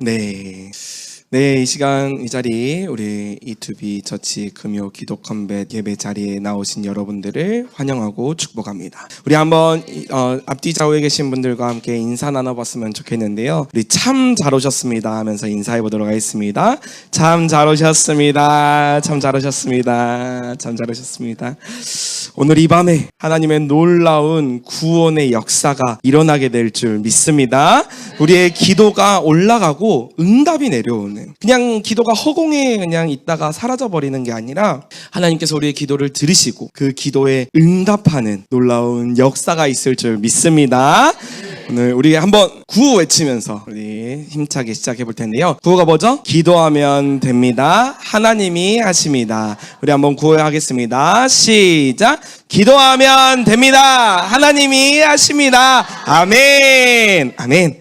네, 이 시간 이 자리 우리 E2B 처치 금요 기도 컴뱃 예배 자리에 나오신 여러분들을 환영하고 축복합니다. 우리 한번 앞뒤 좌우에 계신 분들과 함께 인사 나눠봤으면 좋겠는데요. 우리 참 잘 오셨습니다 하면서 인사해 보도록 하겠습니다. 참 잘 오셨습니다. 참 잘 오셨습니다. 참 잘 오셨습니다. 오늘 이 밤에 하나님의 놀라운 구원의 역사가 일어나게 될 줄 믿습니다. 우리의 기도가 올라가고 응답이 내려오는, 그냥 기도가 허공에 그냥 있다가 사라져버리는 게 아니라 하나님께서 우리의 기도를 들으시고 그 기도에 응답하는 놀라운 역사가 있을 줄 믿습니다. 오늘 우리 한번 구호 외치면서 우리 힘차게 시작해 볼 텐데요. 구호가 뭐죠? 기도하면 됩니다. 하나님이 하십니다. 우리 한번 구호하겠습니다. 시작! 기도하면 됩니다. 하나님이 하십니다. 아멘. 아멘.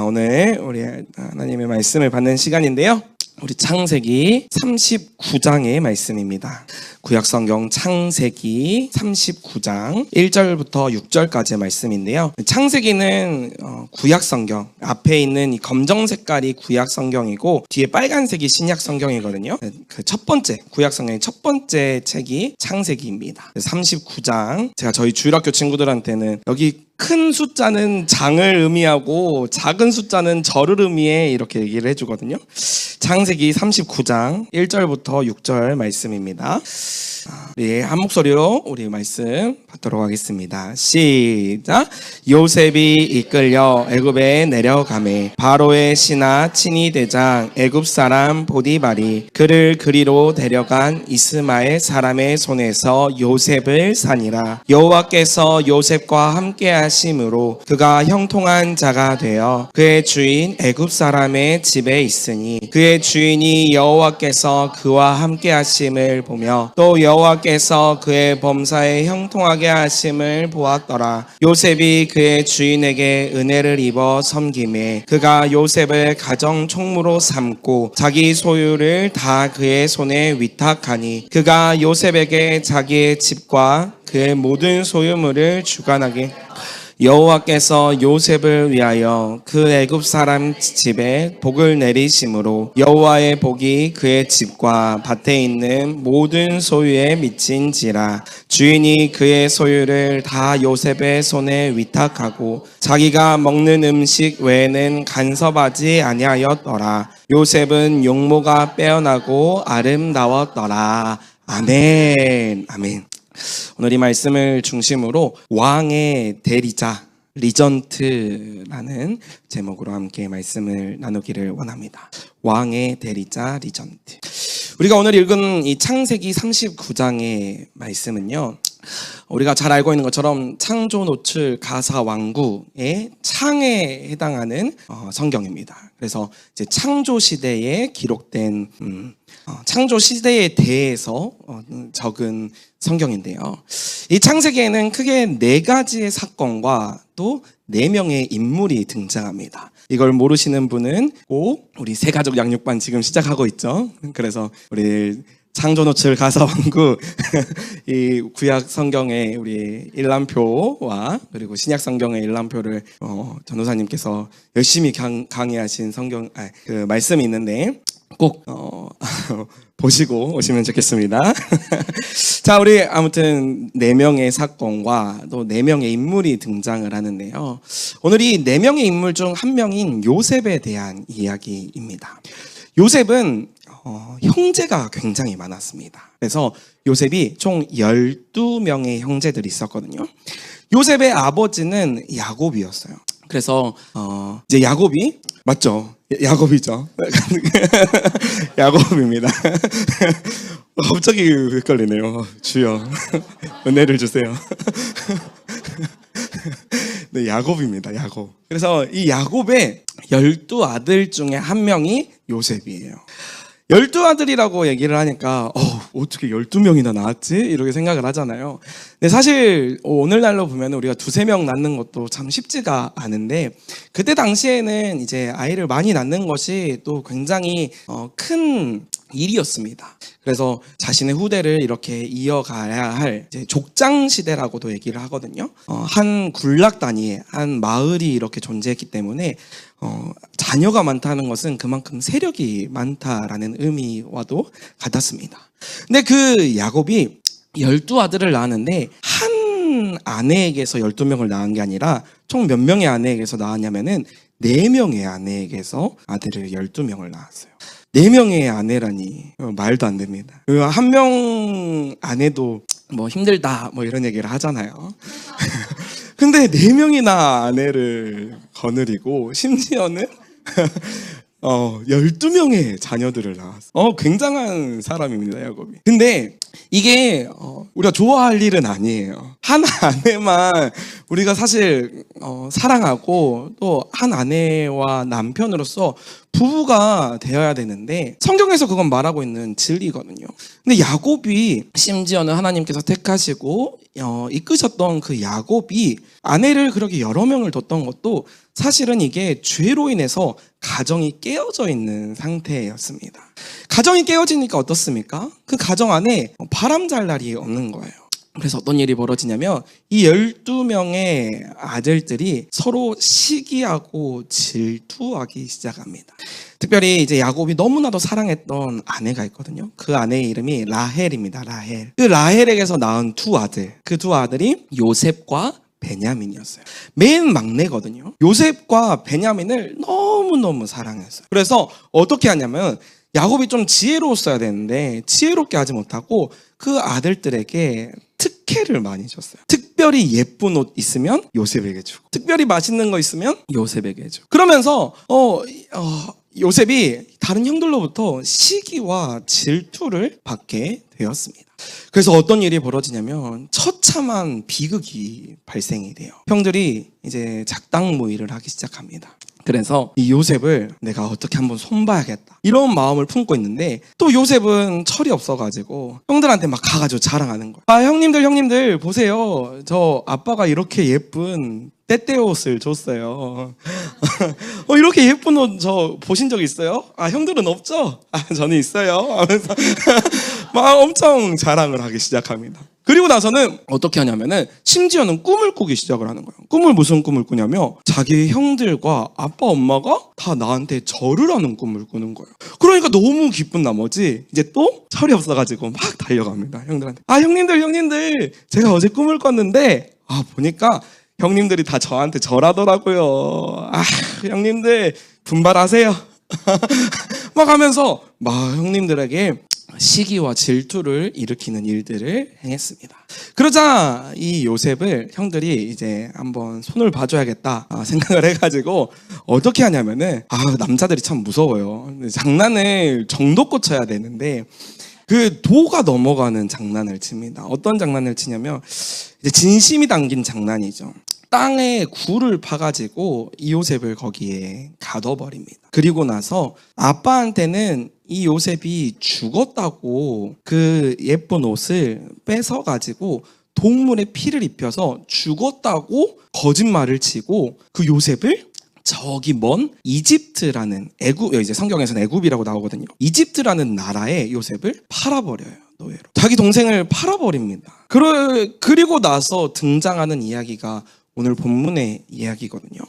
오늘 우리 하나님의 말씀을 받는 시간인데요. 우리 창세기 39장의 말씀입니다. 구약성경 창세기 39장 1절부터 6절까지의 말씀인데요. 창세기는 구약성경, 앞에 있는 이 검정 색깔이 구약성경이고 뒤에 빨간색이 신약성경이거든요. 그 첫 번째, 구약성경의 첫 번째 책이 창세기입니다. 39장, 제가 저희 주일학교 친구들한테는 여기 큰 숫자는 장을 의미하고 작은 숫자는 절을 의미해 이렇게 얘기를 해주거든요. 창세기 39장 1절부터 6절 말씀입니다. 네, 한 목소리로 우리 말씀 받도록 하겠습니다. 시작! 요셉이 이끌려 애굽에 내려가매 바로의 신하 친위 대장 애굽 사람 보디발이 그를 그리로 데려간 이스마엘 사람의 손에서 요셉을 산이라. 여호와께서 요셉과 함께 하심으로 그가 형통한 자가 되어 그의 주인 애굽 사람의 집에 있으니 그의 주인이 여호와께서 그와 함께 하심을 보며 또 여호와께서 그의 범사에 형통하게 하심을 보았더라. 요셉이 그의 주인에게 은혜를 입어 섬김에 그가 요셉을 가정 총무로 삼고 자기 소유를 다 그의 손에 위탁하니 그가 요셉에게 자기의 집과 그의 모든 소유물을 주관하게 여호와께서 요셉을 위하여 그 애굽 사람 집에 복을 내리심으로 여호와의 복이 그의 집과 밭에 있는 모든 소유에 미친지라. 주인이 그의 소유를 다 요셉의 손에 위탁하고 자기가 먹는 음식 외에는 간섭하지 아니하였더라. 요셉은 용모가 빼어나고 아름다웠더라. 아멘. 아멘. 오늘 이 말씀을 중심으로 왕의 대리자, 리전트라는 제목으로 함께 말씀을 나누기를 원합니다. 왕의 대리자, 리전트. 우리가 오늘 읽은 이 창세기 39장의 말씀은요, 우리가 잘 알고 있는 것처럼 창조, 노출, 가사, 왕구의 창에 해당하는 성경입니다. 그래서 이제 창조 시대에 기록된 창조 시대에 대해서 적은 성경인데요. 이 창세기에는 크게 4가지의 사건과 또 4명의 인물이 등장합니다. 이걸 모르시는 분은 꼭 우리 새가족 양육반 지금 시작하고 있죠. 그래서 우리 창조, 노출, 가사, 왕구 이 구약 성경의 우리 일람표와 그리고 신약 성경의 일람표를 전도사님께서 열심히 강의하신 그 말씀이 있는데 꼭 보시고 오시면 좋겠습니다. 자, 우리 아무튼 4명의 사건과 또 4명의 인물이 등장을 하는데요. 오늘 이 4명의 인물 중 한 명인 요셉에 대한 이야기입니다. 요셉은 형제가 굉장히 많았습니다. 그래서 요셉이 총 12명의 형제들이 있었거든요. 요셉의 아버지는 야곱이었어요. 그래서 이제 야곱이 맞죠? 야곱이죠. 야곱입니다. 갑자기 헷갈리네요. 주여 은혜를 주세요. 네, 야곱입니다. 야곱. 그래서 이 야곱의 12아들 중에 한 명이 요셉이에요. 12아들이라고 얘기를 하니까 어떻게 12명이나 낳았지? 이렇게 생각을 하잖아요. 근데 사실 오늘날로 보면 우리가 2-3명 낳는 것도 참 쉽지가 않은데 그때 당시에는 이제 아이를 많이 낳는 것이 또 굉장히 큰 일이었습니다. 그래서 자신의 후대를 이렇게 이어가야 할 이제 족장 시대라고도 얘기를 하거든요. 한 군락 단위의 한 마을이 이렇게 존재했기 때문에 자녀가 많다는 것은 그만큼 세력이 많다라는 의미와도 같았습니다. 근데 그 야곱이 12아들을 낳았는데 한 아내에게서 12명을 낳은 게 아니라 총 몇 명의 아내에게서 낳았냐면은 4명의 아내에게서 아들을 12명을 낳았어요. 4명의 아내라니 말도 안 됩니다. 한 명 아내도 뭐 힘들다 뭐 이런 얘기를 하잖아요. 근데 4명이나 아내를 거느리고 심지어는 12명의 자녀들을 낳았어. 굉장한 사람입니다, 야곱이. 근데 이게 우리가 좋아할 일은 아니에요. 한 아내만 우리가 사실 사랑하고 또 한 아내와 남편으로서 부부가 되어야 되는데 성경에서 그건 말하고 있는 진리거든요. 근데 야곱이 심지어는 하나님께서 택하시고 이끄셨던 그 야곱이 아내를 그렇게 여러 명을 뒀던 것도 사실은 이게 죄로 인해서 가정이 깨어져 있는 상태였습니다. 가정이 깨어지니까 어떻습니까? 그 가정 안에 바람 잘 날이 없는 거예요. 그래서 어떤 일이 벌어지냐면 이 12명의 아들들이 서로 시기하고 질투하기 시작합니다. 특별히 이제 야곱이 너무나도 사랑했던 아내가 있거든요. 그 아내의 이름이 라헬입니다. 라헬. 그 라헬에게서 낳은 두 아들. 그 두 아들이 요셉과 베냐민이었어요. 맨 막내거든요. 요셉과 베냐민을 너무너무 사랑했어요. 그래서 어떻게 하냐면 야곱이 좀 지혜로웠어야 되는데 지혜롭게 하지 못하고 그 아들들에게 특혜를 많이 줬어요. 특별히 예쁜 옷 있으면 요셉에게 주고 특별히 맛있는 거 있으면 요셉에게 주고 그러면서 요셉이 다른 형들로부터 시기와 질투를 받게 되었습니다. 그래서 어떤 일이 벌어지냐면 처참한 비극이 발생이 돼요. 형들이 이제 작당모의를 하기 시작합니다. 그래서 이 요셉을 내가 어떻게 한번 손봐야겠다 이런 마음을 품고 있는데 또 요셉은 철이 없어가지고 형들한테 막 가가지고 자랑하는 거예요. 아 형님들 보세요. 저 아빠가 이렇게 예쁜 때때 옷을 줬어요. 이렇게 예쁜 옷 저 보신 적 있어요? 아 형들은 없죠? 아 저는 있어요 하면서 막 엄청 자랑을 하기 시작합니다. 그리고 나서는 어떻게 하냐면은 심지어는 꿈을 꾸기 시작을 하는 거예요. 무슨 꿈을 꾸냐면 자기 형들과 아빠 엄마가 다 나한테 절을 하는 꿈을 꾸는 거예요. 그러니까 너무 기쁜 나머지 이제 또 철이 없어가지고 막 달려갑니다. 형들한테. 아 형님들 제가 어제 꿈을 꿨는데 보니까 형님들이 다 저한테 절하더라고요. 아 형님들 분발하세요. 막 하면서 막 형님들에게 시기와 질투를 일으키는 일들을 행했습니다. 그러자 이 요셉을 형들이 이제 한번 손을 봐줘야겠다 생각을 해가지고 어떻게 하냐면은 남자들이 참 무서워요. 장난을 정도껏 쳐야 되는데 그 도가 넘어가는 장난을 칩니다. 어떤 장난을 치냐면 이제 진심이 담긴 장난이죠. 땅에 굴을 파가지고 이 요셉을 거기에 가둬버립니다. 그리고 나서 아빠한테는 이 요셉이 죽었다고 그 예쁜 옷을 뺏어가지고 동물의 피를 입혀서 죽었다고 거짓말을 치고 그 요셉을 저기 먼 이집트라는 이제 성경에서는 애굽이라고 나오거든요. 이집트라는 나라에 요셉을 팔아버려요. 노예로. 자기 동생을 팔아버립니다. 그리고 나서 등장하는 이야기가 오늘 본문의 이야기거든요.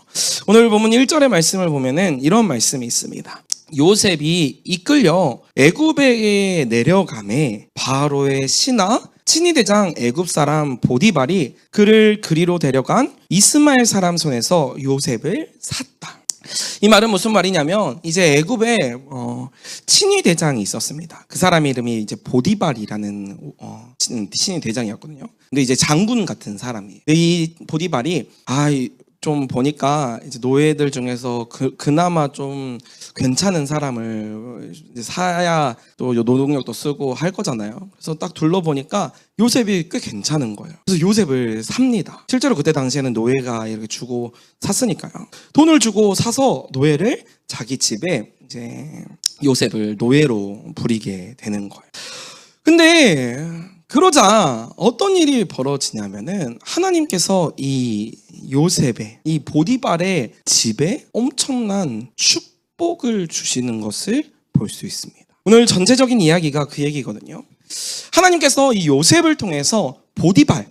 오늘 본문 1절의 말씀을 보면은 이런 말씀이 있습니다. 요셉이 이끌려 애굽에 내려가매 바로의 신하 친위대장 애굽 사람 보디발이 그를 그리로 데려간 이스마엘 사람 손에서 요셉을 샀다. 이 말은 무슨 말이냐면 이제 애굽에 친위대장이 있었습니다. 그 사람 이름이 이제 보디발이라는 친위대장이었거든요. 근데 이제 장군 같은 사람이. 이 보디발이 좀 보니까 이제 노예들 중에서 그나마 좀 괜찮은 사람을 사야 또 노동력도 쓰고 할 거잖아요. 그래서 딱 둘러보니까 요셉이 꽤 괜찮은 거예요. 그래서 요셉을 삽니다. 실제로 그때 당시에는 노예가 이렇게 주고 샀으니까요. 돈을 주고 사서 노예를 자기 집에 이제 요셉을 노예로 부리게 되는 거예요. 근데 그러자 어떤 일이 벌어지냐면은 하나님께서 이 요셉의 이 보디발의 집에 엄청난 축복을 주시는 것을 볼 수 있습니다. 오늘 전체적인 이야기가 그 얘기거든요. 하나님께서 이 요셉을 통해서 보디발,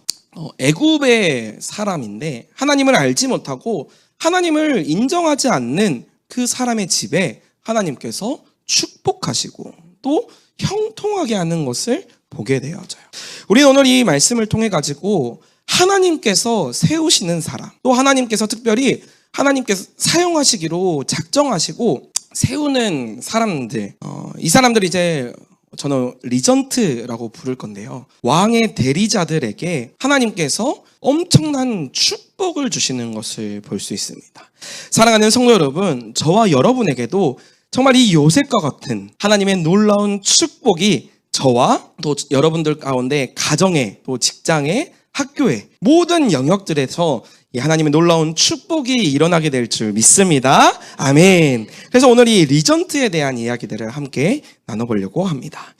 애굽의 사람인데 하나님을 알지 못하고 하나님을 인정하지 않는 그 사람의 집에 하나님께서 축복하시고 또 형통하게 하는 것을 보게 되어져요. 우리는 오늘 이 말씀을 통해 가지고 하나님께서 세우시는 사람, 또 하나님께서 특별히 하나님께서 사용하시기로 작정하시고 세우는 사람들, 이 사람들이 이제 저는 리전트라고 부를 건데요. 왕의 대리자들에게 하나님께서 엄청난 축복을 주시는 것을 볼 수 있습니다. 사랑하는 성도 여러분, 저와 여러분에게도 정말 이 요셉과 같은 하나님의 놀라운 축복이 저와 또 여러분들 가운데 가정에, 또 직장에, 학교에 모든 영역들에서 이 하나님의 놀라운 축복이 일어나게 될 줄 믿습니다. 아멘. 그래서 오늘 이 리전트에 대한 이야기들을 함께 나눠보려고 합니다.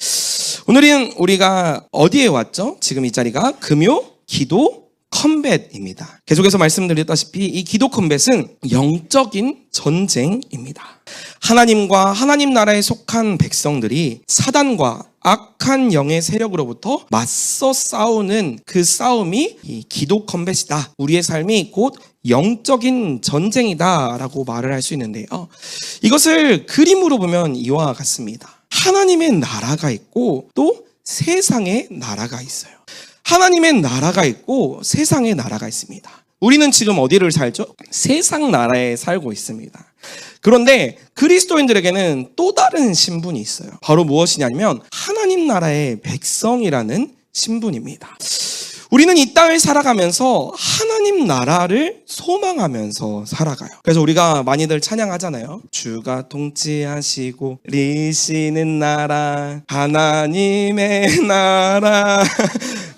오늘은 우리가 어디에 왔죠? 지금 이 자리가 금요 기도 컴뱃입니다. 계속해서 말씀드렸다시피 이 기도 컴뱃은 영적인 전쟁입니다. 하나님과 하나님 나라에 속한 백성들이 사단과 악한 영의 세력으로부터 맞서 싸우는 그 싸움이 이 기도 컴뱃이다. 우리의 삶이 곧 영적인 전쟁이다 라고 말을 할 수 있는데요. 이것을 그림으로 보면 이와 같습니다. 하나님의 나라가 있고 또 세상의 나라가 있어요. 하나님의 나라가 있고 세상의 나라가 있습니다. 우리는 지금 어디를 살죠? 세상 나라에 살고 있습니다. 그런데 그리스도인들에게는 또 다른 신분이 있어요. 바로 무엇이냐면 하나님 나라의 백성이라는 신분입니다. 우리는 이 땅을 살아가면서 하나님 나라를 소망하면서 살아가요. 그래서 우리가 많이들 찬양하잖아요. 주가 통치하시고 리시는 나라, 하나님의 나라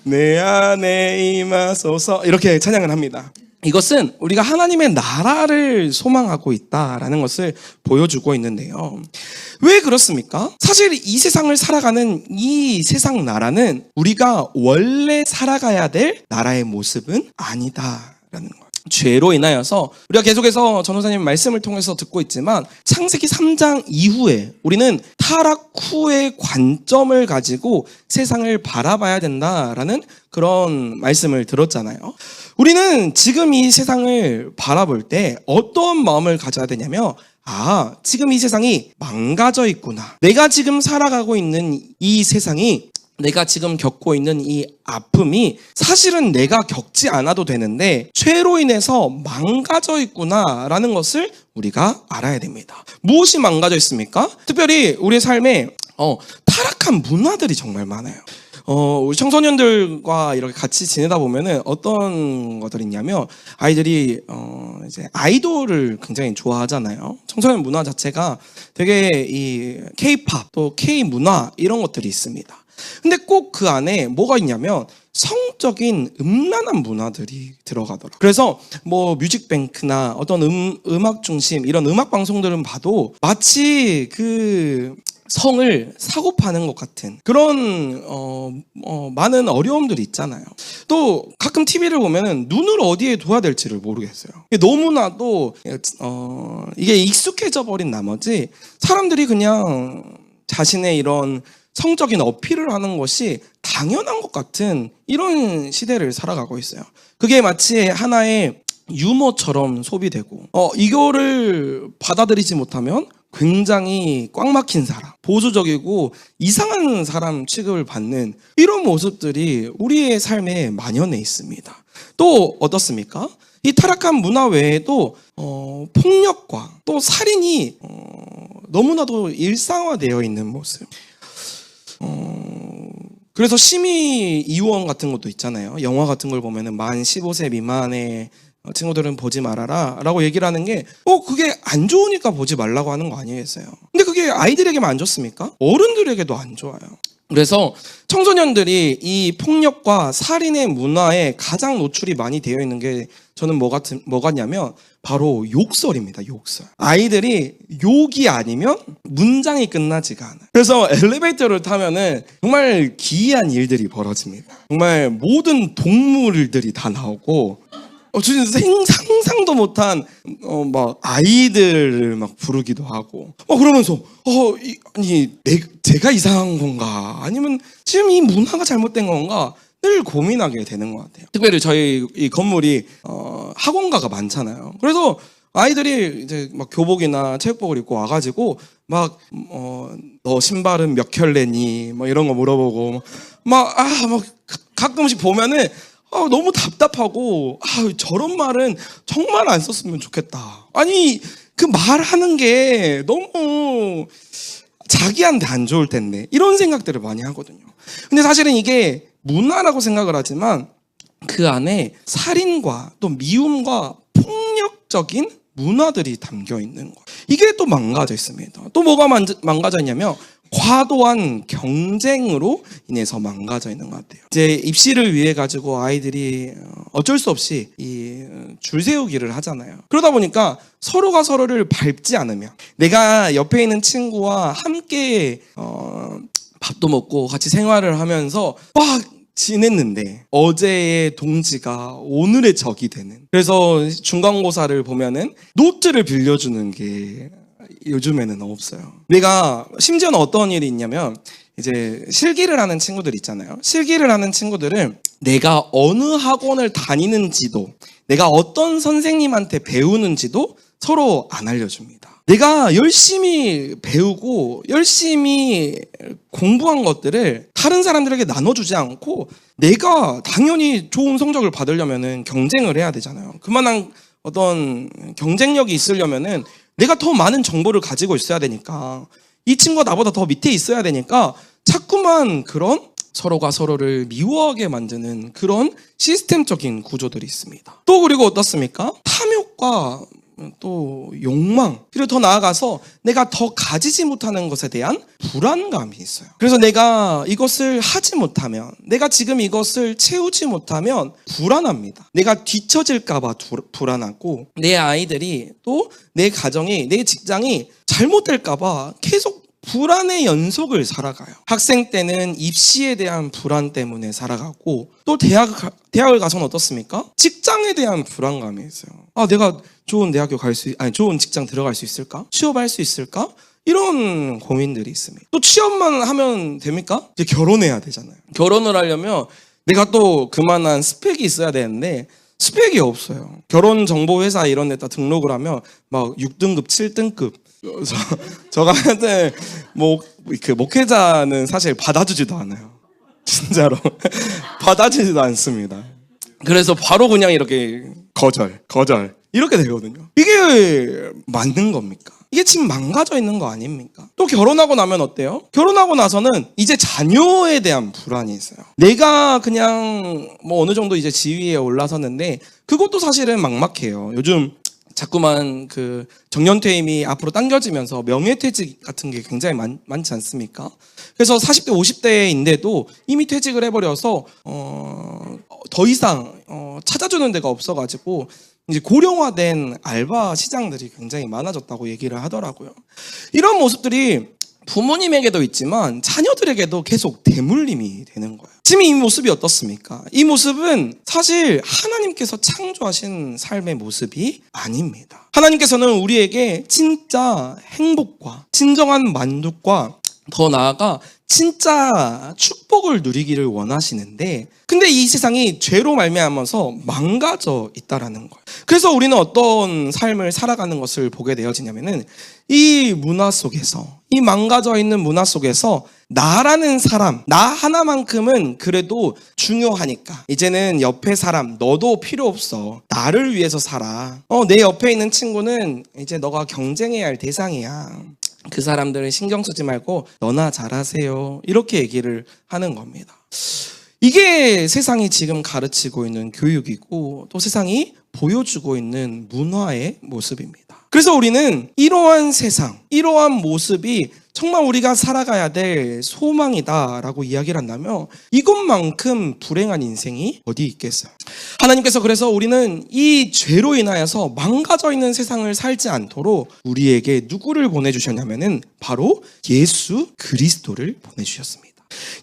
내 안에 임하소서, 이렇게 찬양을 합니다. 이것은 우리가 하나님의 나라를 소망하고 있다라는 것을 보여주고 있는데요. 왜 그렇습니까? 사실 이 세상을 살아가는 이 세상 나라는 우리가 원래 살아가야 될 나라의 모습은 아니다라는 거예요. 죄로 인하여서 우리가 계속해서 전도사님 말씀을 통해서 듣고 있지만 창세기 3장 이후에 우리는 타락 후의 관점을 가지고 세상을 바라봐야 된다라는 그런 말씀을 들었잖아요. 우리는 지금 이 세상을 바라볼 때 어떠한 마음을 가져야 되냐면, 지금 이 세상이 망가져 있구나. 내가 지금 살아가고 있는 이 세상이, 내가 지금 겪고 있는 이 아픔이 사실은 내가 겪지 않아도 되는데 죄로 인해서 망가져 있구나라는 것을 우리가 알아야 됩니다. 무엇이 망가져 있습니까? 특별히 우리의 삶에 타락한 문화들이 정말 많아요. 우리 청소년들과 이렇게 같이 지내다 보면은 어떤 것들이 있냐면, 아이들이 이제 아이돌을 굉장히 좋아하잖아요. 청소년 문화 자체가 되게 이 K-팝 또 K 문화 이런 것들이 있습니다. 근데 꼭 그 안에 뭐가 있냐면 성적인 음란한 문화들이 들어가더라고요. 그래서 뭐 뮤직뱅크나 어떤 음악 중심 이런 음악 방송들은 봐도 마치 그 성을 사고 파는 것 같은 그런 많은 어려움들이 있잖아요. 또 가끔 TV를 보면 눈을 어디에 둬야 될지를 모르겠어요. 너무나도 이게 익숙해져 버린 나머지 사람들이 그냥 자신의 이런 성적인 어필을 하는 것이 당연한 것 같은 이런 시대를 살아가고 있어요. 그게 마치 하나의 유머처럼 소비되고 이거를 받아들이지 못하면 굉장히 꽉 막힌 사람, 보수적이고 이상한 사람 취급을 받는 이런 모습들이 우리의 삶에 만연해 있습니다. 또 어떻습니까? 이 타락한 문화 외에도 폭력과 또 살인이 너무나도 일상화되어 있는 모습. 그래서 심의위원 같은 것도 있잖아요. 영화 같은 걸 보면은 만 15세 미만의 친구들은 보지 말아라 라고 얘기를 하는 게 그게 안 좋으니까 보지 말라고 하는 거 아니겠어요? 근데 그게 아이들에게만 안 좋습니까? 어른들에게도 안 좋아요. 그래서 청소년들이 이 폭력과 살인의 문화에 가장 노출이 많이 되어 있는 게 저는 뭐 같냐면 바로 욕설입니다. 욕설. 아이들이 욕이 아니면 문장이 끝나지가 않아요. 그래서 엘리베이터를 타면은 정말 기이한 일들이 벌어집니다. 정말 모든 동물들이 다 나오고 진짜 상상도 못한 막 아이들을 막 부르기도 하고 그러면서 제가 이상한 건가 아니면 지금 이 문화가 잘못된 건가 늘 고민하게 되는 것 같아요. 특별히 저희 이 건물이 학원가가 많잖아요. 그래서 아이들이 이제 막 교복이나 체육복을 입고 와가지고 막 너 신발은 몇 켤레니 뭐 이런 거 물어보고 막 가끔씩 보면은 너무 답답하고 저런 말은 정말 안 썼으면 좋겠다. 아니 그 말하는 게 너무 자기한테 안 좋을 텐데 이런 생각들을 많이 하거든요. 근데 사실은 이게 문화라고 생각을 하지만 그 안에 살인과 또 미움과 폭력적인 문화들이 담겨 있는 거예요. 이게 또 망가져 있습니다. 또 뭐가 망가져 있냐면 과도한 경쟁으로 인해서 망가져 있는 것 같아요. 이제 입시를 위해 가지고 아이들이 어쩔 수 없이 이 줄 세우기를 하잖아요. 그러다 보니까 서로가 서로를 밟지 않으면 내가 옆에 있는 친구와 함께 밥도 먹고 같이 생활을 하면서 막 지냈는데 어제의 동지가 오늘의 적이 되는. 그래서 중간고사를 보면은 노트를 빌려주는 게 요즘에는 없어요. 내가 심지어는 어떤 일이 있냐면 이제 실기를 하는 친구들 있잖아요. 실기를 하는 친구들은 내가 어느 학원을 다니는지도 내가 어떤 선생님한테 배우는지도 서로 안 알려줍니다. 내가 열심히 배우고 열심히 공부한 것들을 다른 사람들에게 나눠주지 않고 내가 당연히 좋은 성적을 받으려면은 경쟁을 해야 되잖아요. 그만한 어떤 경쟁력이 있으려면은 내가 더 많은 정보를 가지고 있어야 되니까 이 친구가 나보다 더 밑에 있어야 되니까 자꾸만 그런 서로가 서로를 미워하게 만드는 그런 시스템적인 구조들이 있습니다. 또 그리고 어떻습니까? 탐욕과 또 욕망, 그리고 더 나아가서 내가 더 가지지 못하는 것에 대한 불안감이 있어요. 그래서 내가 이것을 하지 못하면, 내가 지금 이것을 채우지 못하면 불안합니다. 내가 뒤처질까 봐 불안하고, 내 아이들이 또 내 가정이, 내 직장이 잘못될까 봐 계속 불안의 연속을 살아가요. 학생 때는 입시에 대한 불안 때문에 살아가고, 또 대학을 가서는 어떻습니까? 직장에 대한 불안감이 있어요. 내가 좋은 대학교 좋은 직장 들어갈 수 있을까? 취업할 수 있을까? 이런 고민들이 있습니다. 또 취업만 하면 됩니까? 이제 결혼해야 되잖아요. 결혼을 하려면 내가 또 그만한 스펙이 있어야 되는데 스펙이 없어요. 결혼정보회사 이런 데다 등록을 하면 막 6등급, 7등급. 저 같은 목회자는 사실 받아주지도 않아요. 진짜로. 받아주지도 않습니다. 그래서 바로 그냥 이렇게 거절. 이렇게 되거든요. 이게 맞는 겁니까? 이게 지금 망가져 있는 거 아닙니까? 또 결혼하고 나면 어때요? 결혼하고 나서는 이제 자녀에 대한 불안이 있어요. 내가 그냥 어느 정도 이제 지위에 올라섰는데 그것도 사실은 막막해요. 요즘 자꾸만 그 정년퇴임이 앞으로 당겨지면서 명예퇴직 같은 게 굉장히 많지 않습니까? 그래서 40대, 50대인데도 이미 퇴직을 해버려서 더 이상 찾아주는 데가 없어가지고 이제 고령화된 알바 시장들이 굉장히 많아졌다고 얘기를 하더라고요. 이런 모습들이 부모님에게도 있지만 자녀들에게도 계속 대물림이 되는 거예요. 지금 이 모습이 어떻습니까? 이 모습은 사실 하나님께서 창조하신 삶의 모습이 아닙니다. 하나님께서는 우리에게 진짜 행복과 진정한 만족과 더 나아가 진짜 축복을 누리기를 원하시는데, 근데 이 세상이 죄로 말미암아서 망가져 있다라는 거예요. 그래서 우리는 어떤 삶을 살아가는 것을 보게 되어지냐면은 이 문화 속에서, 이 망가져 있는 문화 속에서 나라는 사람, 나 하나만큼은 그래도 중요하니까 이제는 옆에 사람 너도 필요 없어. 나를 위해서 살아. 내 옆에 있는 친구는 이제 너가 경쟁해야 할 대상이야. 그 사람들은 신경 쓰지 말고 너나 잘하세요. 이렇게 얘기를 하는 겁니다. 이게 세상이 지금 가르치고 있는 교육이고 또 세상이 보여주고 있는 문화의 모습입니다. 그래서 우리는 이러한 세상, 이러한 모습이 정말 우리가 살아가야 될 소망이다라고 이야기를 한다면 이것만큼 불행한 인생이 어디 있겠어요? 하나님께서 그래서 우리는 이 죄로 인하여서 망가져 있는 세상을 살지 않도록 우리에게 누구를 보내주셨냐면은 바로 예수 그리스도를 보내주셨습니다.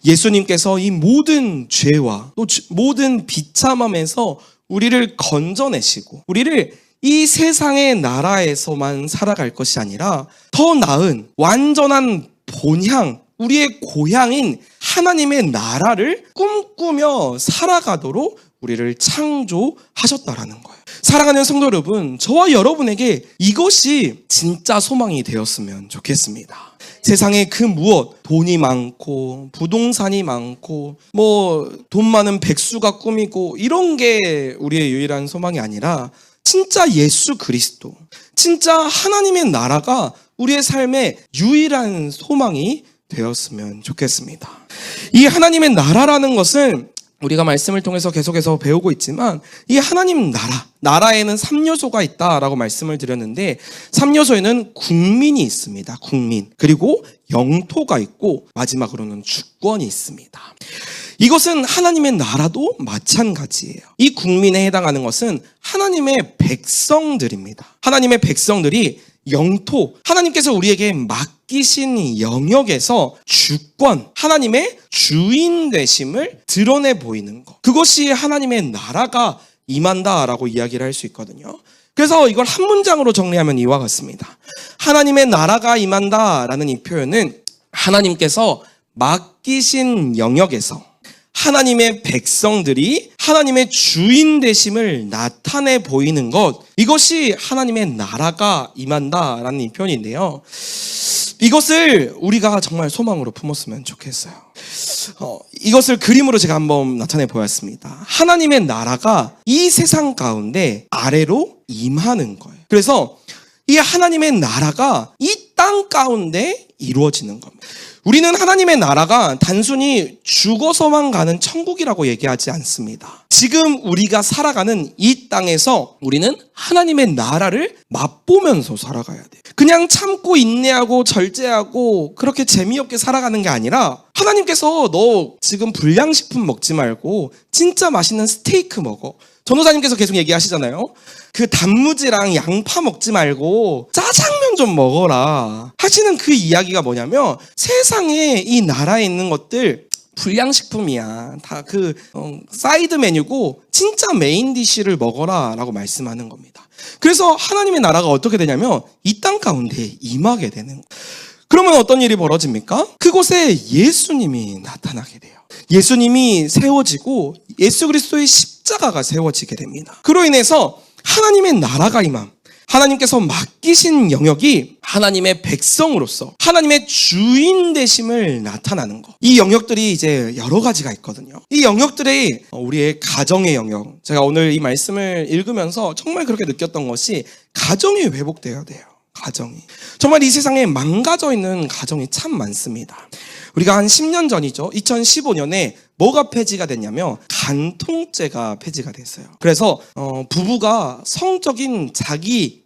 예수님께서 이 모든 죄와 또 모든 비참함에서 우리를 건져내시고 우리를 이 세상의 나라에서만 살아갈 것이 아니라 더 나은 완전한 본향, 우리의 고향인 하나님의 나라를 꿈꾸며 살아가도록 우리를 창조하셨다라는 거예요. 사랑하는 성도 여러분, 저와 여러분에게 이것이 진짜 소망이 되었으면 좋겠습니다. 세상에 그 무엇, 돈이 많고 부동산이 많고 돈 많은 백수가 꿈이고 이런 게 우리의 유일한 소망이 아니라 진짜 예수 그리스도, 진짜 하나님의 나라가 우리의 삶의 유일한 소망이 되었으면 좋겠습니다. 이 하나님의 나라라는 것은 우리가 말씀을 통해서 계속해서 배우고 있지만 이 하나님 나라에는 3요소가 있다라고 말씀을 드렸는데 3요소에는 국민이 있습니다. 국민. 그리고 영토가 있고 마지막으로는 주권이 있습니다. 이것은 하나님의 나라도 마찬가지예요. 이 국민에 해당하는 것은 하나님의 백성들입니다. 하나님의 백성들이 영토, 하나님께서 우리에게 맡기신 영역에서 주권, 하나님의 주인 되심을 드러내 보이는 것. 그것이 하나님의 나라가 임한다라고 이야기를 할 수 있거든요. 그래서 이걸 한 문장으로 정리하면 이와 같습니다. 하나님의 나라가 임한다라는 이 표현은 하나님께서 맡기신 영역에서 하나님의 백성들이 하나님의 주인 되심을 나타내 보이는 것, 이것이 하나님의 나라가 임한다라는 이 표현인데요. 이것을 우리가 정말 소망으로 품었으면 좋겠어요. 이것을 그림으로 제가 한번 나타내 보았습니다. 하나님의 나라가 이 세상 가운데 아래로 임하는 거예요. 그래서 이 하나님의 나라가 이 땅 가운데 이루어지는 겁니다. 우리는 하나님의 나라가 단순히 죽어서만 가는 천국이라고 얘기하지 않습니다. 지금 우리가 살아가는 이 땅에서 우리는 하나님의 나라를 맛보면서 살아가야 돼요. 그냥 참고 인내하고 절제하고 그렇게 재미없게 살아가는 게 아니라 하나님께서 너 지금 불량식품 먹지 말고 진짜 맛있는 스테이크 먹어. 전도사님께서 계속 얘기하시잖아요. 그 단무지랑 양파 먹지 말고 짜장면 좀 먹어라 하시는 그 이야기가 뭐냐면 세상에 이 나라에 있는 것들 불량식품이야. 다 사이드 메뉴고 진짜 메인 디쉬를 먹어라 라고 말씀하는 겁니다. 그래서 하나님의 나라가 어떻게 되냐면 이 땅 가운데 임하게 되는 거예요. 그러면 어떤 일이 벌어집니까? 그곳에 예수님이 나타나게 돼요. 예수님이 세워지고 예수 그리스도의 십자가가 세워지게 됩니다. 그로 인해서 하나님의 나라가 임함, 하나님께서 맡기신 영역이 하나님의 백성으로서 하나님의 주인 되심을 나타나는 것. 이 영역들이 이제 여러 가지가 있거든요. 이 영역들이 우리의 가정의 영역. 제가 오늘 이 말씀을 읽으면서 정말 그렇게 느꼈던 것이 가정이 회복되어야 돼요. 가정이. 정말 이 세상에 망가져 있는 가정이 참 많습니다. 우리가 한 10년 전이죠. 2015년에 뭐가 폐지가 됐냐면 간통죄가 폐지가 됐어요. 그래서 부부가 성적인 자기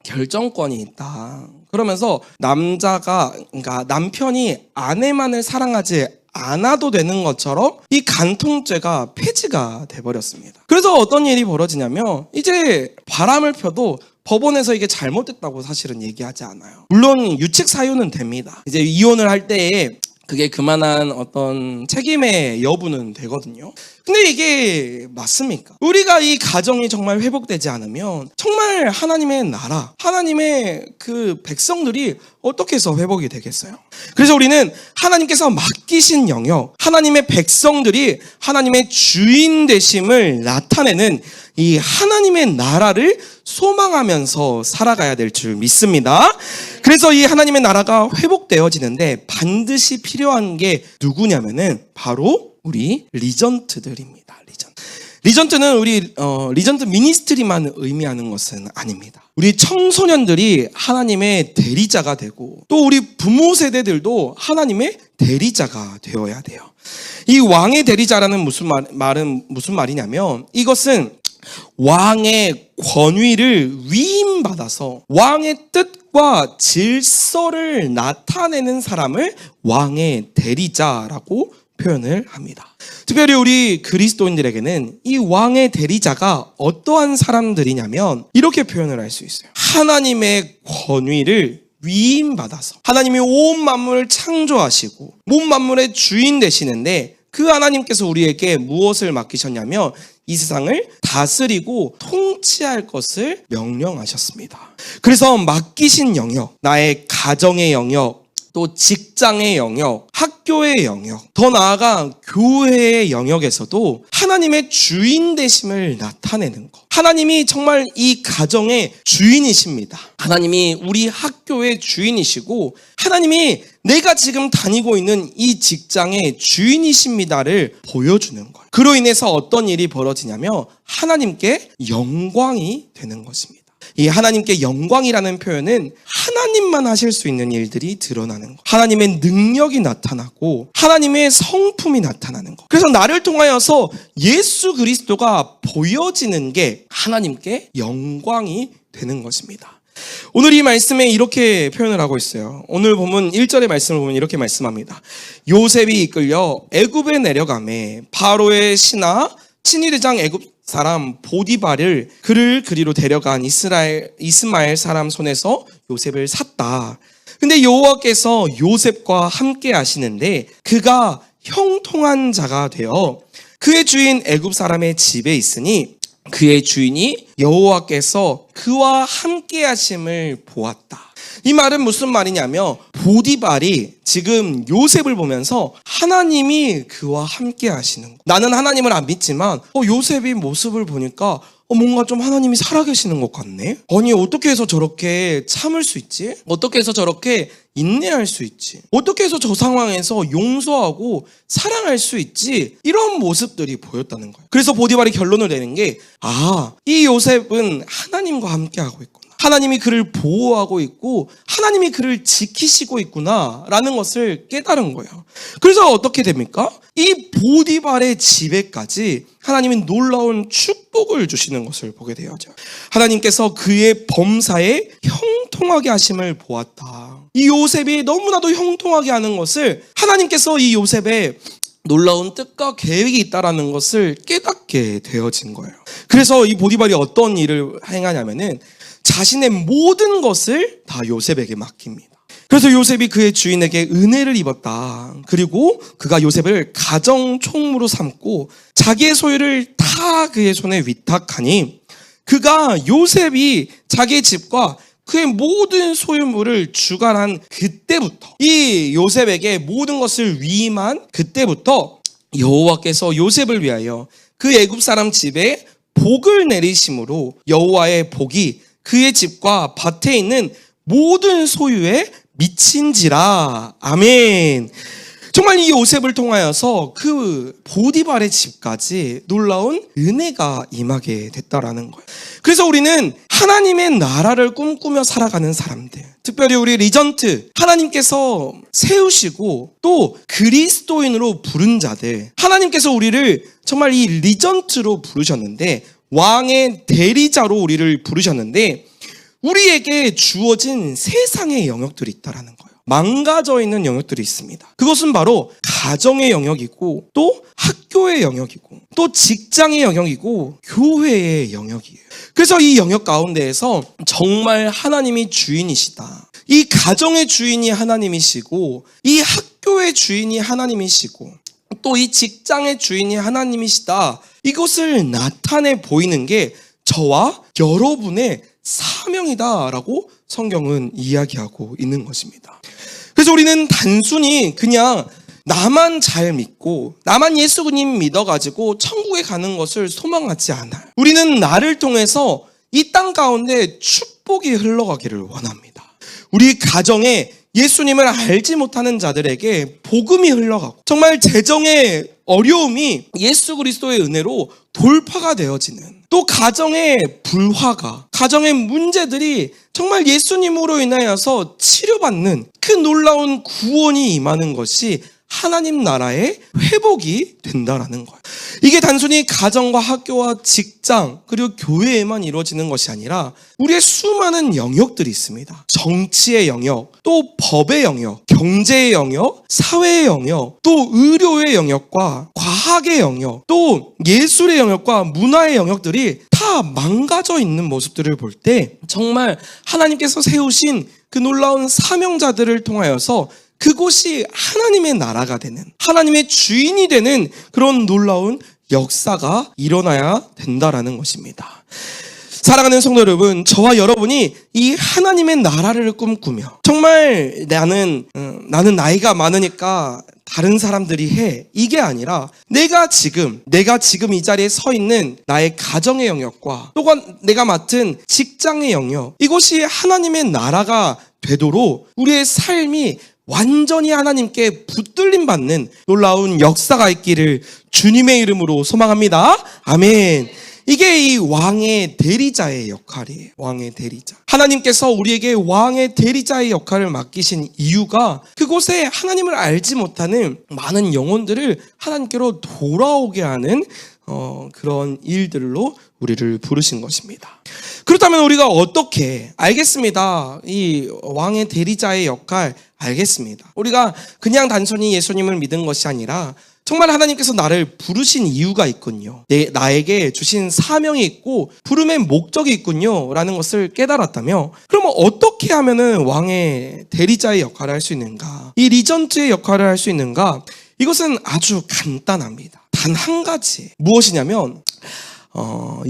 결정권이 있다. 그러면서 그러니까 남편이 아내만을 사랑하지 않아도 되는 것처럼 이 간통죄가 폐지가 돼버렸습니다. 그래서 어떤 일이 벌어지냐면 이제 바람을 펴도 법원에서 이게 잘못됐다고 사실은 얘기하지 않아요. 물론 유책 사유는 됩니다. 이제 이혼을 할 때에 그게 그만한 어떤 책임의 여부는 되거든요. 근데 이게 맞습니까? 우리가 이 가정이 정말 회복되지 않으면 정말 하나님의 나라, 하나님의 그 백성들이 어떻게 해서 회복이 되겠어요? 그래서 우리는 하나님께서 맡기신 영역, 하나님의 백성들이 하나님의 주인 되심을 나타내는 이 하나님의 나라를 소망하면서 살아가야 될 줄 믿습니다. 그래서 이 하나님의 나라가 회복되어지는데 반드시 필요한 게 누구냐면은 바로 우리 리전트들입니다. 리전트는 우리 리전트 미니스트리만 의미하는 것은 아닙니다. 우리 청소년들이 하나님의 대리자가 되고 또 우리 부모 세대들도 하나님의 대리자가 되어야 돼요. 이 왕의 대리자라는 말은 무슨 말이냐면 이것은 왕의 권위를 위임받아서 왕의 뜻과 질서를 나타내는 사람을 왕의 대리자라고 표현을 합니다. 특별히 우리 그리스도인들에게는 이 왕의 대리자가 어떠한 사람들이냐면 이렇게 표현을 할 수 있어요. 하나님의 권위를 위임받아서 하나님이 온 만물을 창조하시고 온 만물의 주인 되시는데 그 하나님께서 우리에게 무엇을 맡기셨냐면 이 세상을 다스리고 통치할 것을 명령하셨습니다. 그래서 맡기신 영역, 나의 가정의 영역, 또 직장의 영역, 학교의 영역, 더 나아가 교회의 영역에서도 하나님의 주인 되심을 나타내는 것. 하나님이 정말 이 가정의 주인이십니다. 하나님이 우리 학교의 주인이시고 하나님이 내가 지금 다니고 있는 이 직장의 주인이십니다를 보여주는 거예요. 그로 인해서 어떤 일이 벌어지냐면 하나님께 영광이 되는 것입니다. 이 하나님께 영광이라는 표현은 하나님만 하실 수 있는 일들이 드러나는 것. 하나님의 능력이 나타나고 하나님의 성품이 나타나는 것. 그래서 나를 통하여서 예수 그리스도가 보여지는 게 하나님께 영광이 되는 것입니다. 오늘 이 말씀에 이렇게 표현을 하고 있어요. 오늘 보면 1절의 말씀을 보면 이렇게 말씀합니다. 요셉이 이끌려 애굽에 내려가매 바로의 신하 친위대장 애굽 사람 보디발을 그를 그리로 데려간 이스마엘 사람 손에서 요셉을 샀다. 근데 여호와께서 요셉과 함께 하시는데 그가 형통한 자가 되어 그의 주인 애굽 사람의 집에 있으니 그의 주인이 여호와께서 그와 함께 하심을 보았다. 이 말은 무슨 말이냐면 보디발이 지금 요셉을 보면서 하나님이 그와 함께 하시는 거. 나는 하나님을 안 믿지만 요셉이 모습을 보니까 뭔가 좀 하나님이 살아계시는 것 같네. 아니 어떻게 해서 저렇게 참을 수 있지? 어떻게 해서 저렇게 인내할 수 있지? 어떻게 해서 저 상황에서 용서하고 사랑할 수 있지? 이런 모습들이 보였다는 거예요. 그래서 보디발이 결론을 내는 게 이 요셉은 하나님과 함께 하고 있구나. 하나님이 그를 보호하고 있고 하나님이 그를 지키시고 있구나 라는 것을 깨달은 거예요. 그래서 어떻게 됩니까? 이 보디발의 집에까지 하나님은 놀라운 축복을 주시는 것을 보게 되어죠. 하나님께서 그의 범사에 형통하게 하심을 보았다. 이 요셉이 너무나도 형통하게 하는 것을 하나님께서 이 요셉의 놀라운 뜻과 계획이 있다라는 것을 깨닫게 되어진 거예요. 그래서 이 보디발이 어떤 일을 행하냐면은 자신의 모든 것을 다 요셉에게 맡깁니다. 그래서 요셉이 그의 주인에게 은혜를 입었다. 그리고 그가 요셉을 가정 총무로 삼고 자기의 소유를 다 그의 손에 위탁하니 그가 요셉이 자기의 집과 그의 모든 소유물을 주관한 그때부터 이 요셉에게 모든 것을 위임한 그때부터 여호와께서 요셉을 위하여 그 애굽 사람 집에 복을 내리심으로 여호와의 복이 그의 집과 밭에 있는 모든 소유에 미친지라. 아멘. 정말 이 요셉을 통하여서 그 보디발의 집까지 놀라운 은혜가 임하게 됐다라는 거예요. 그래서 우리는 하나님의 나라를 꿈꾸며 살아가는 사람들, 특별히 우리 리전트, 하나님께서 세우시고 또 그리스도인으로 부른 자들, 하나님께서 우리를 정말 이 리전트로 부르셨는데 왕의 대리자로 우리를 부르셨는데 우리에게 주어진 세상의 영역들이 있다라는 거예요. 망가져 있는 영역들이 있습니다. 그것은 바로 가정의 영역이고 또 학교의 영역이고 또 직장의 영역이고 교회의 영역이에요. 그래서 이 영역 가운데에서 정말 하나님이 주인이시다. 이 가정의 주인이 하나님이시고 이 학교의 주인이 하나님이시고 또 이 직장의 주인이 하나님이시다. 이것을 나타내 보이는 게 저와 여러분의 사명이다라고 성경은 이야기하고 있는 것입니다. 그래서 우리는 단순히 그냥 나만 잘 믿고 나만 예수님 믿어가지고 천국에 가는 것을 소망하지 않아요. 우리는 나를 통해서 이 땅 가운데 축복이 흘러가기를 원합니다. 우리 가정에 예수님을 알지 못하는 자들에게 복음이 흘러가고 정말 재정의 어려움이 예수 그리스도의 은혜로 돌파가 되어지는, 또 가정의 불화가, 가정의 문제들이 정말 예수님으로 인하여서 치료받는 그 놀라운 구원이 임하는 것이 하나님 나라의 회복이 된다라는 거예요. 이게 단순히 가정과 학교와 직장 그리고 교회에만 이루어지는 것이 아니라 우리의 수많은 영역들이 있습니다. 정치의 영역, 또 법의 영역, 경제의 영역, 사회의 영역, 또 의료의 영역과 과학의 영역, 또 예술의 영역과 문화의 영역들이 다 망가져 있는 모습들을 볼 때 정말 하나님께서 세우신 그 놀라운 사명자들을 통하여서 그곳이 하나님의 나라가 되는, 하나님의 주인이 되는 그런 놀라운 역사가 일어나야 된다라는 것입니다. 사랑하는 성도 여러분, 저와 여러분이 이 하나님의 나라를 꿈꾸며 정말 나는 나이가 많으니까 다른 사람들이 해. 이게 아니라 내가 지금 이 자리에 서 있는 나의 가정의 영역과 또한 내가 맡은 직장의 영역, 이것이 하나님의 나라가 되도록 우리의 삶이 완전히 하나님께 붙들림 받는 놀라운 역사가 있기를 주님의 이름으로 소망합니다. 아멘. 이게 이 왕의 대리자의 역할이에요. 왕의 대리자. 하나님께서 우리에게 왕의 대리자의 역할을 맡기신 이유가 그곳에 하나님을 알지 못하는 많은 영혼들을 하나님께로 돌아오게 하는 그런 일들로 우리를 부르신 것입니다. 그렇다면 우리가 어떻게 알겠습니다. 이 왕의 대리자의 역할 알겠습니다. 우리가 그냥 단순히 예수님을 믿은 것이 아니라 정말 하나님께서 나를 부르신 이유가 있군요. 나에게 주신 사명이 있고 부름의 목적이 있군요. 라는 것을 깨달았다며, 그러면 어떻게 하면은 왕의 대리자의 역할을 할 수 있는가? 이 리전트의 역할을 할 수 있는가? 이것은 아주 간단합니다. 단 한 가지. 무엇이냐면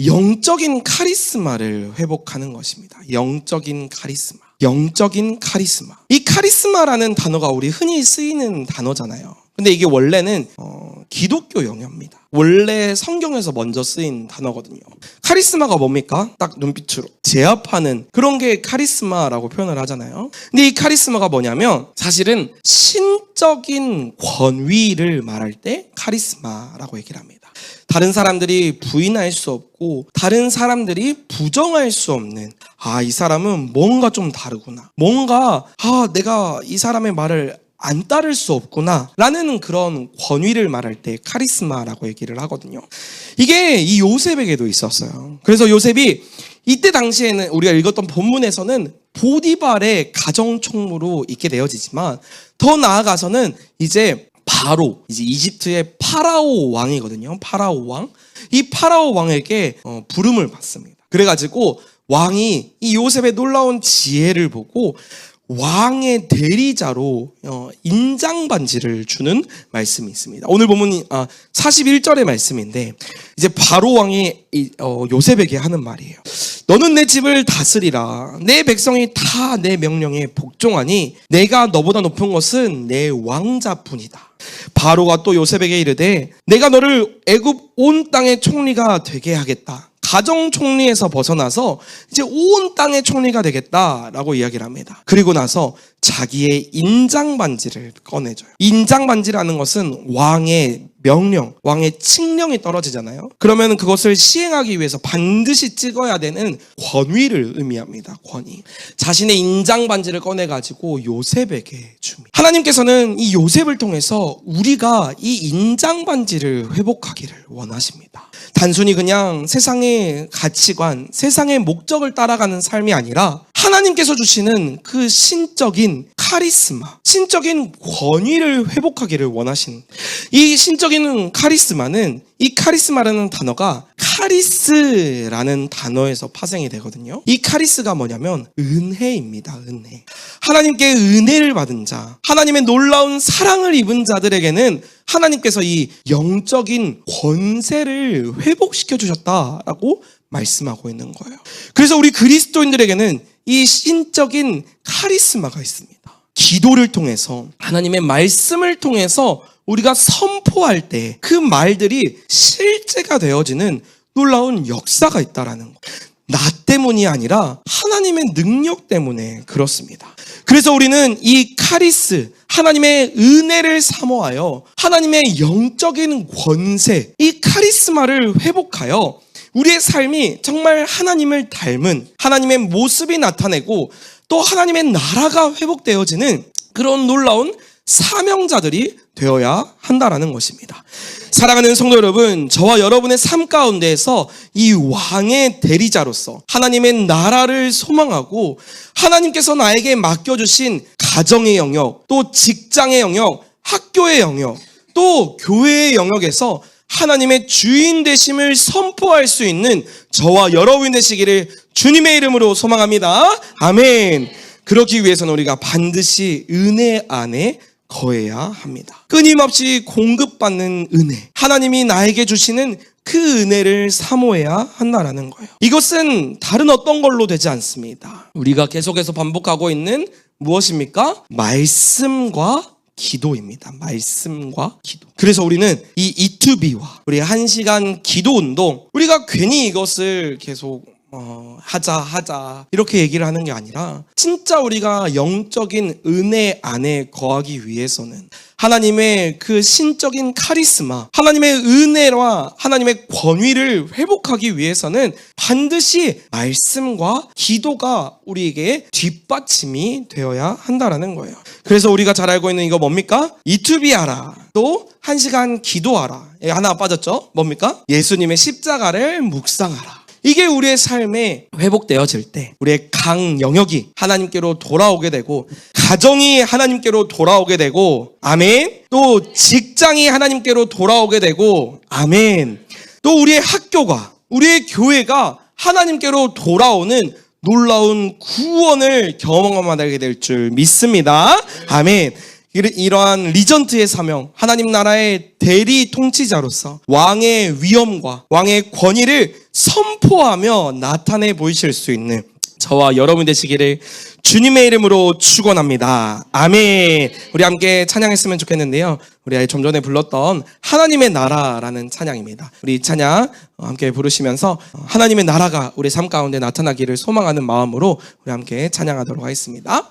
영적인 카리스마를 회복하는 것입니다. 영적인 카리스마. 이 카리스마라는 단어가 우리 흔히 쓰이는 단어잖아요. 근데 이게 원래는 기독교 용어입니다. 원래 성경에서 먼저 쓰인 단어거든요. 카리스마가 뭡니까? 딱 눈빛으로 제압하는 그런 게 카리스마라고 표현을 하잖아요. 근데 이 카리스마가 뭐냐면 사실은 신적인 권위를 말할 때 카리스마라고 얘기를 합니다. 다른 사람들이 부인할 수 없고 다른 사람들이 부정할 수 없는, 이 사람은 뭔가 좀 다르구나, 뭔가 내가 이 사람의 말을 안 따를 수 없구나 라는 그런 권위를 말할 때 카리스마라고 얘기를 하거든요. 이게 이 요셉에게도 있었어요. 그래서 요셉이 이때 당시에는 우리가 읽었던 본문에서는 보디발의 가정총무로 있게 되어지지만 더 나아가서는 이제 이제 이집트의 파라오 왕이거든요. 파라오 왕. 이 파라오 왕에게 부름을 받습니다. 그래가지고 왕이 이 요셉의 놀라운 지혜를 보고 왕의 대리자로 인장반지를 주는 말씀이 있습니다. 오늘 본문이 41절의 말씀인데 이제 바로 왕이 요셉에게 하는 말이에요. 너는 내 집을 다스리라. 내 백성이 다 내 명령에 복종하니 내가 너보다 높은 것은 내 왕자뿐이다. 바로가 또 요셉에게 이르되 내가 너를 애굽 온 땅의 총리가 되게 하겠다. 가정 총리에서 벗어나서 이제 온 땅의 총리가 되겠다라고 이야기를 합니다. 그리고 나서 자기의 인장반지를 꺼내줘요. 인장반지라는 것은 왕의 명령, 왕의 칙령이 떨어지잖아요. 그러면 그것을 시행하기 위해서 반드시 찍어야 되는 권위를 의미합니다. 권위. 자신의 인장반지를 꺼내가지고 요셉에게 줍니다. 하나님께서는 이 요셉을 통해서 우리가 이 인장반지를 회복하기를 원하십니다. 단순히 그냥 세상의 가치관, 세상의 목적을 따라가는 삶이 아니라 하나님께서 주시는 그 신적인 카리스마, 신적인 권위를 회복하기를 원하신 이 신적인 카리스마는, 이 카리스마라는 단어가 카리스라는 단어에서 파생이 되거든요. 이 카리스가 뭐냐면 은혜입니다. 은혜. 하나님께 은혜를 받은 자, 하나님의 놀라운 사랑을 입은 자들에게는 하나님께서 이 영적인 권세를 회복시켜 주셨다라고 말씀하고 있는 거예요. 그래서 우리 그리스도인들에게는 이 신적인 카리스마가 있습니다. 기도를 통해서, 하나님의 말씀을 통해서 우리가 선포할 때 그 말들이 실제가 되어지는 놀라운 역사가 있다라는 거. 나 때문이 아니라 하나님의 능력 때문에 그렇습니다. 그래서 우리는 이 카리스, 하나님의 은혜를 사모하여 하나님의 영적인 권세, 이 카리스마를 회복하여 우리의 삶이 정말 하나님을 닮은 하나님의 모습이 나타내고 또 하나님의 나라가 회복되어지는 그런 놀라운 사명자들이 되어야 한다라는 것입니다. 사랑하는 성도 여러분, 저와 여러분의 삶 가운데에서 이 왕의 대리자로서 하나님의 나라를 소망하고 하나님께서 나에게 맡겨주신 가정의 영역, 또 직장의 영역, 학교의 영역, 또 교회의 영역에서 하나님의 주인 되심을 선포할 수 있는 저와 여러분 되시기를 주님의 이름으로 소망합니다. 아멘. 그러기 위해서는 우리가 반드시 은혜 안에 거해야 합니다. 끊임없이 공급받는 은혜, 하나님이 나에게 주시는 그 은혜를 사모해야 한다라는 거예요. 이것은 다른 어떤 걸로 되지 않습니다. 우리가 계속해서 반복하고 있는 무엇입니까? 말씀과 기도입니다. 말씀과 기도. 그래서 우리는 이 E2B와 우리 1시간 기도 운동, 우리가 괜히 이것을 계속 하자 이렇게 얘기를 하는 게 아니라 진짜 우리가 영적인 은혜 안에 거하기 위해서는 하나님의 그 신적인 카리스마, 하나님의 은혜와 하나님의 권위를 회복하기 위해서는 반드시 말씀과 기도가 우리에게 뒷받침이 되어야 한다라는 거예요. 그래서 우리가 잘 알고 있는 이거 뭡니까? E2B 하라, 또 1시간 기도하라. 하나 빠졌죠? 뭡니까? 예수님의 십자가를 묵상하라. 이게 우리의 삶에 회복되어질 때 우리의 각 영역이 하나님께로 돌아오게 되고, 가정이 하나님께로 돌아오게 되고, 아멘. 또 직장이 하나님께로 돌아오게 되고, 아멘. 또 우리의 학교가, 우리의 교회가 하나님께로 돌아오는 놀라운 구원을 경험하게 될 줄 믿습니다. 아멘. 이러한 리전트의 사명, 하나님 나라의 대리 통치자로서 왕의 위엄과 왕의 권위를 선포하며 나타내 보이실 수 있는 저와 여러분 되시기를 주님의 이름으로 축원합니다. 아멘. 우리 함께 찬양했으면 좋겠는데요. 우리 좀 전에 불렀던 하나님의 나라라는 찬양입니다. 우리 찬양 함께 부르시면서 하나님의 나라가 우리 삶 가운데 나타나기를 소망하는 마음으로 우리 함께 찬양하도록 하겠습니다.